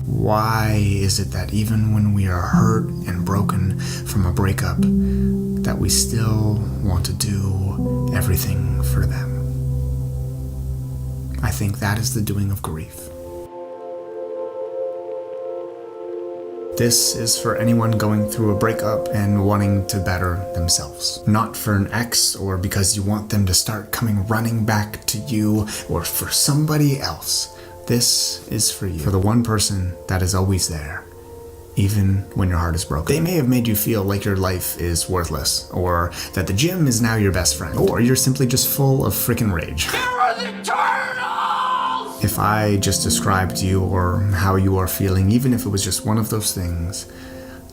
Why is it that even when we are hurt and broken from a breakup, that we still want to do everything for them? I think that is the doing of grief. This is for anyone going through a breakup and wanting to better themselves. Not for an ex or because you want them to start coming running back to you or for somebody else. This is for you. For the one person that is always there, even when your heart is broken. They may have made you feel like your life is worthless, or that the gym is now your best friend, or you're simply just full of freaking rage. There are the turtles! If I just described you or how you are feeling, even if it was just one of those things,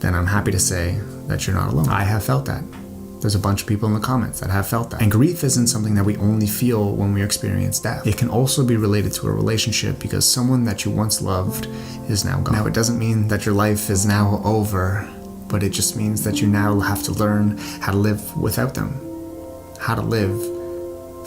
then I'm happy to say that you're not alone. I have felt that. There's a bunch of people in the comments that have felt that. And grief isn't something that we only feel when we experience death. It can also be related to a relationship because someone that you once loved is now gone. Now, it doesn't mean that your life is now over, but it just means that you now have to learn how to live without them. How to live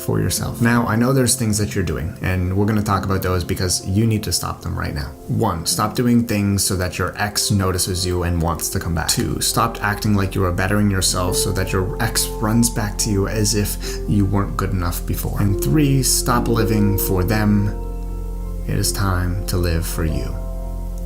for yourself. Now, I know there's things that you're doing, and we're going to talk about those because you need to stop them right now. 1, stop doing things so that your ex notices you and wants to come back. 2, stop acting like you are bettering yourself so that your ex runs back to you as if you weren't good enough before. And 3, stop living for them. It is time to live for you.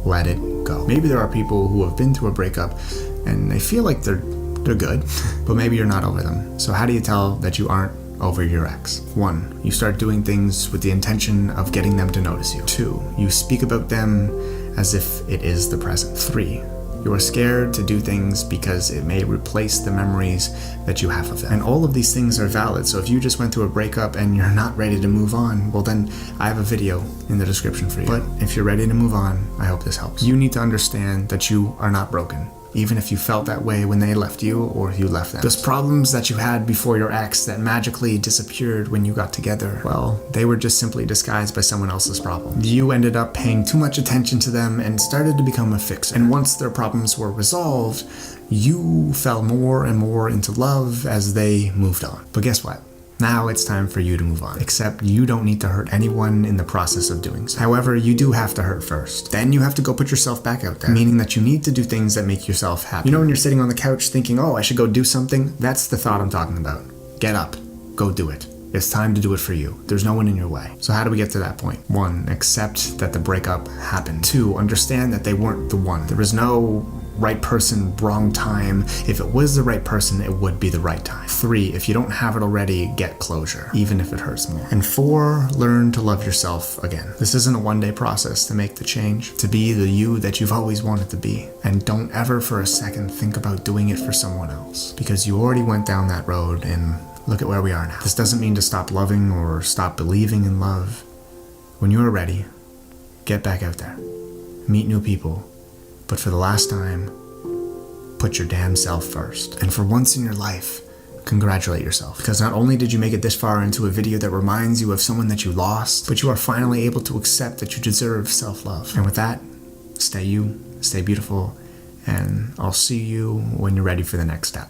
Let it go. Maybe there are people who have been through a breakup and they feel like they're good, but maybe you're not over them. So how do you tell that you aren't over your ex? 1, you start doing things with the intention of getting them to notice you. 2, you speak about them as if it is the present. 3, you are scared to do things because it may replace the memories that you have of them. And all of these things are valid, so if you just went through a breakup and you're not ready to move on, well then I have a video in the description for you. But if you're ready to move on, I hope this helps. You need to understand that you are not broken, even if you felt that way when they left you or you left them. Those problems that you had before your ex that magically disappeared when you got together, well, they were just simply disguised by someone else's problem. You ended up paying too much attention to them and started to become a fixer. And once their problems were resolved, you fell more and more into love as they moved on. But guess what? Now it's time for you to move on. Except you don't need to hurt anyone in the process of doing so. However, you do have to hurt first. Then you have to go put yourself back out there. Meaning that you need to do things that make yourself happy. You know when you're sitting on the couch thinking, oh, I should go do something? That's the thought I'm talking about. Get up. Go do it. It's time to do it for you. There's no one in your way. So how do we get to that point? 1, accept that the breakup happened. 2, understand that they weren't the one. There was no right person, wrong time. If it was the right person, it would be the right time. 3, if you don't have it already, get closure, even if it hurts more. And 4, learn to love yourself again. This isn't a one-day process to make the change, to be the you that you've always wanted to be. And don't ever for a second think about doing it for someone else, because you already went down that road and look at where we are now. This doesn't mean to stop loving or stop believing in love. When you are ready, get back out there. Meet new people. But for the last time, put your damn self first. And for once in your life, congratulate yourself. Because not only did you make it this far into a video that reminds you of someone that you lost, but you are finally able to accept that you deserve self-love. And with that, stay you, stay beautiful, and I'll see you when you're ready for the next step.